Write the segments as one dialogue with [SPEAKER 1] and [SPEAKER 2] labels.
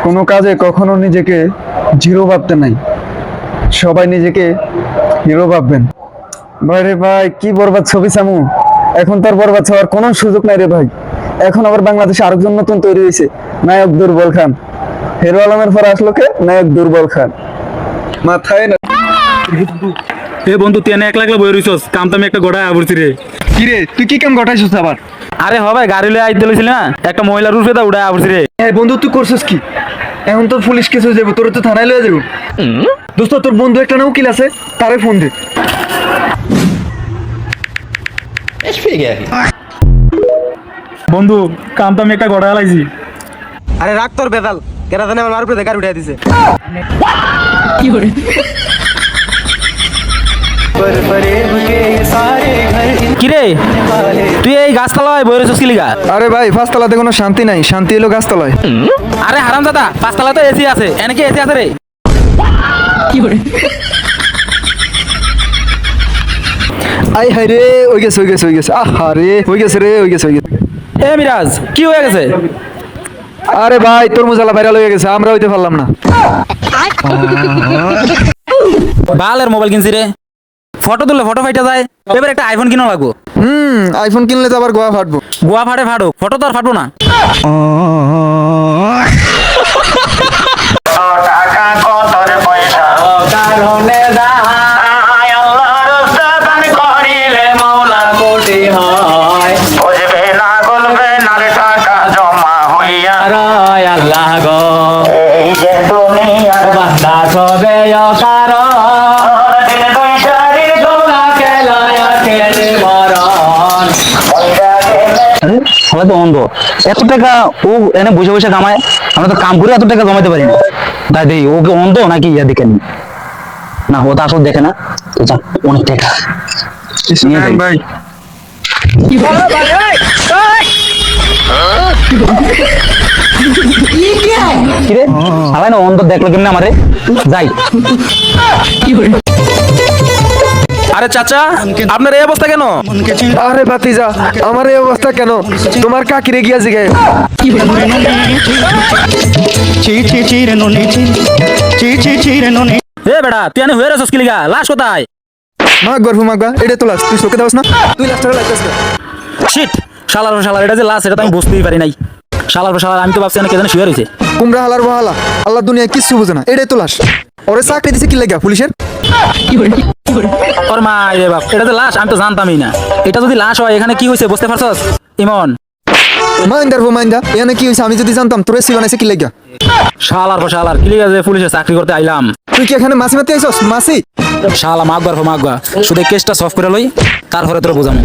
[SPEAKER 1] কোনো কাজে কখনো নিজেকে জিরো ভাবতে নাই, সবাই নিজেকে হিরো ভাববেন। ভাই রে ভাই, কি বরবাদ ছবি সামু। এখন তার বরবাদ হওয়ার কোনো সুযোগ নাই রে ভাই। এখন আবার বাংলাদেশে আরেকজন নতুন তৈরি হয়েছে, নায়ক দুর্বল খান। হিরো আলমের পর আসলো কে? নায়ক দুর্বল খান। মাথায় না।
[SPEAKER 2] এ বন্ধু তুই এনে একলা একলা বই রইছস, কাম তো আমি একটা গোড়ায় আবরছি রে।
[SPEAKER 1] কি রে, তুই কি কাম ঘটাইছিস আবার?
[SPEAKER 2] আরে হবে গাড়ি লয়ে আইতে লইছিল না, একটা মহিলার রূপে দা উড়ায় আবরছি রে।
[SPEAKER 1] এই বন্ধু, তুই করছিস কি? এখন তোর পুলিশ কেস হয়ে যাবো, তোর তো থানায় লয়ে যাবো। দোস্ত, তোর বন্ধু একটা না উকিল আছে, তারে ফোন দে।
[SPEAKER 2] বন্ধু কাম তো আমি একটা গোড়ায় লাইছি।
[SPEAKER 3] আরে রাখ তোর বেতাল, কেরা জানে আমার মার উপরে গাড়ি উঠাই দিছে।
[SPEAKER 2] কিরে তুই এই গাছতলায় বই রইছস কি লিগা?
[SPEAKER 1] আরে ভাই, পাঁচতলাতে কোনো শান্তি নাই, শান্তি এলো গাছতলায়।
[SPEAKER 2] আরে হারামজাদা, পাঁচতলায় তো এসি আছে, এনে কি এসি আছে রে?
[SPEAKER 1] আই হাই রে, ওই গেছে ওই গেছে ওই গেছে, আহা রে, ওই গেছে রে, ওই গেছে ওই গেছে।
[SPEAKER 2] এ মিরাজ কি হয়ে গেছে?
[SPEAKER 1] আরে ভাই, তোর মুজালা ভাইরাল হয়ে গেছে, আমরা হইতে পারলাম না।
[SPEAKER 2] বালের মোবাইল কিনছি রে, ফটো তুললে ফটো ফাইটা যায়। এবার একটা আইফোন কিনা লাগবো।
[SPEAKER 1] আইফোন কিনলে তো আবার গোয়া ফাটবো।
[SPEAKER 2] গোয়া ফাটে ফাটুক, ফটো তো আর ফাটবো না।
[SPEAKER 4] টাকা কতর পয়সা কারণে দায় আল্লাহর দান করিলে মওলা কোটি হয় বুঝবে না গলবে না রে টাকা জমা হইয়া
[SPEAKER 2] রায় আল্লাহ গো,
[SPEAKER 4] এই যে দুনিয়ার
[SPEAKER 2] বান্দা সবে অকারণ,
[SPEAKER 4] দিন দুই শাড়ির দোলা
[SPEAKER 2] খেলায় খেলে মরণ।
[SPEAKER 4] কইরা গেলে
[SPEAKER 2] আমরা তো অন্ধ, এত টাকা ও এনে বসে বসে কামায়, আমরা তো কাম করে এত টাকা জমাইতে পারি না। তাই দেখি ওকে অন্ধ নাকি ইয়া দেখেন না, ও তো আসল দেখে না। তো যাক, অনেক টাকা নিয়ে যাই।
[SPEAKER 1] ভাই,
[SPEAKER 2] কিরে সবাই না অন্ধ দেখলো কেমনে আমারে, যাই। আরে চাচা, আপনার এই অবস্থা কেন?
[SPEAKER 1] আরে ভাতিজা, আমার এই অবস্থা কেন? তোমার কাকিরে গিয়া জিগায়।
[SPEAKER 2] এ বেটা তুই এনে হয়ে রেছস কি লিগা? লাশ কোথায়?
[SPEAKER 1] মাগবা, এটা তো লাশ, তুই চোখে দাওস না? তুই লাশটারে লাইতাস না?
[SPEAKER 2] শিট, শালার এটা যে লাশ এটা তো আমি বুঝতেই পারি নাই। শালার আমি তো ভাবছি এনে কে জানে শুয়ে রয়েছে।
[SPEAKER 1] কুমড়া হালার বহালা, আল্লাহ দুনিয়া কিচ্ছু বুঝে না, এটাই তো লাশ। ওরে চাকরি দিছে কি লাগা পুলিশের?
[SPEAKER 2] ওর মা রে বাপ, এটা যে লাশ আমি তো জানতামই না। এটা যদি লাশ হয় এখানে কি হয়েছে বুঝতে পারছস ইমন?
[SPEAKER 1] মাইন্দা, এখানে কি হয়েছে আমি যদি জানতাম, তোরে সিবানাইছে কি লাগা?
[SPEAKER 2] শালার কি লিগা যে পুলিশের চাকরি করতে আইলাম?
[SPEAKER 1] তুই কি এখানে মাছি মারতে আইছস? মাছি?
[SPEAKER 2] শালা মাগবা শুধু কেসটা সলভ করে লই, তারপরে তোর বোঝামু।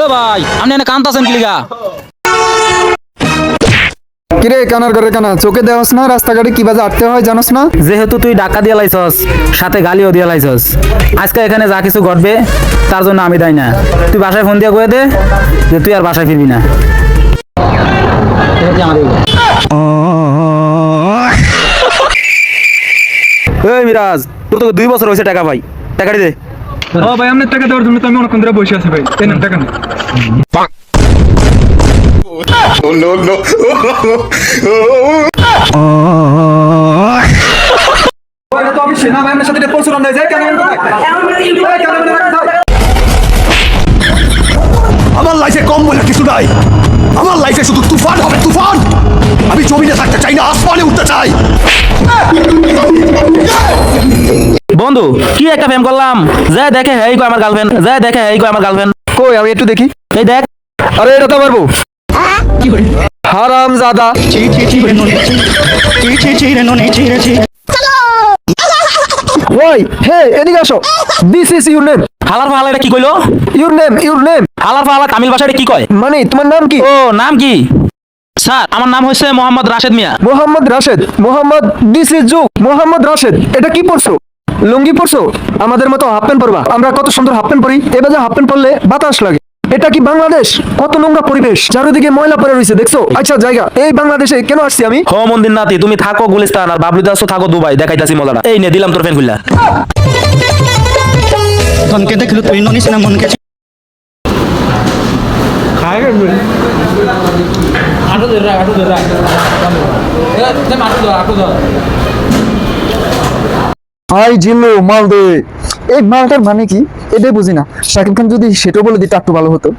[SPEAKER 2] এ ভাই আপনি এনে কান্তাছেন কি লিগা?
[SPEAKER 1] কিরে কানার ঘরে কানা, চোখে দেওয়াস না রাস্তাঘাটে কি বাজে আটতে হয় জানোস না?
[SPEAKER 2] যেহেতু তুই ডাকা দিয়ে লাইছস, সাথে গালিও দিয়ে লাইছস, আজকে এখানে যা কিছু ঘটবে তার জন্য আমি দায়ী না। তুই বাসায় ফোন দিয়ে কয়ে দে যে তুই আর বাসায় ফিরবি না। এই মিরাজ, তোর তো 2 বছর হয়েছে টাকা ভাই, টাকাটি দে।
[SPEAKER 1] ও ভাই, আপনার টাকা দেওয়ার জন্য তো আমি অনেকক্ষণ ধরে বসে আছি ভাই, এই নেন টাকা নেন। ওরা তো আমি সেনাবাহিনীর সাথে পরশুরাম নাই যায় কেন?
[SPEAKER 5] আমার লাইফে কম বলে কিছু নাই, আমার লাইফে শুধু তুফান হবে তুফান। আমি জমিনে থাকতে চাই না, আসমানে উঠতে চাই।
[SPEAKER 2] বন্ধু কি একটা প্রেম করলাম, যা দেখে হেই কো আমার গার্লফ্রেন্ড,
[SPEAKER 1] কই আমি একটু দেখি।
[SPEAKER 2] এই দেখ।
[SPEAKER 1] আরে এটা তো পারবো। হারাম জাদা। ওই হে, এদিকে আসো। This is your name.
[SPEAKER 2] হালার এটা কি কইলো?
[SPEAKER 1] Your name.
[SPEAKER 2] হালার তামিল ভাষায় এটা কি কয়?
[SPEAKER 1] মানে তোমার নাম কি?
[SPEAKER 2] ও নাম কি? স্যার আমার নাম হচ্ছে মোহাম্মদ রাশেদ মিয়া।
[SPEAKER 1] মোহাম্মদ দিস ইজ জু। মোহাম্মদ রাশেদ, এটা কি পরছো? লুঙ্গি পরছো? আমাদের মতো হাফ প্যান্ট পরবা। আমরা কত সুন্দর হাফ প্যান্ট পরি, এবার যে হাফ প্যান্ট পরলে বাতাস লাগে। এটা কি বাংলাদেশ? কত নোংরা পরিবেশ, চারিদিকে ময়লা পড়ে রয়েছে, দেখছো? আচ্ছা জায়গা, এই বাংলাদেশে কেন আসছি আমি?
[SPEAKER 2] হো মন্দির নাতি, তুমি থাকো গুলিস্তান আর বাবলু দাসও থাকো দুবাই, দেখাইতাছি মজাটা। এই নে দিলাম তোর ফ্যান খুললা।
[SPEAKER 6] ধনকে দেখলো তুই ননিস না মনকে
[SPEAKER 2] আটো দে
[SPEAKER 1] হাই জিল্লু মাল দে। এই মালটার মানে কি এটাই বুঝি না। শাকিব খান যদি সেটাও বলে দিত একটু ভালো হতো।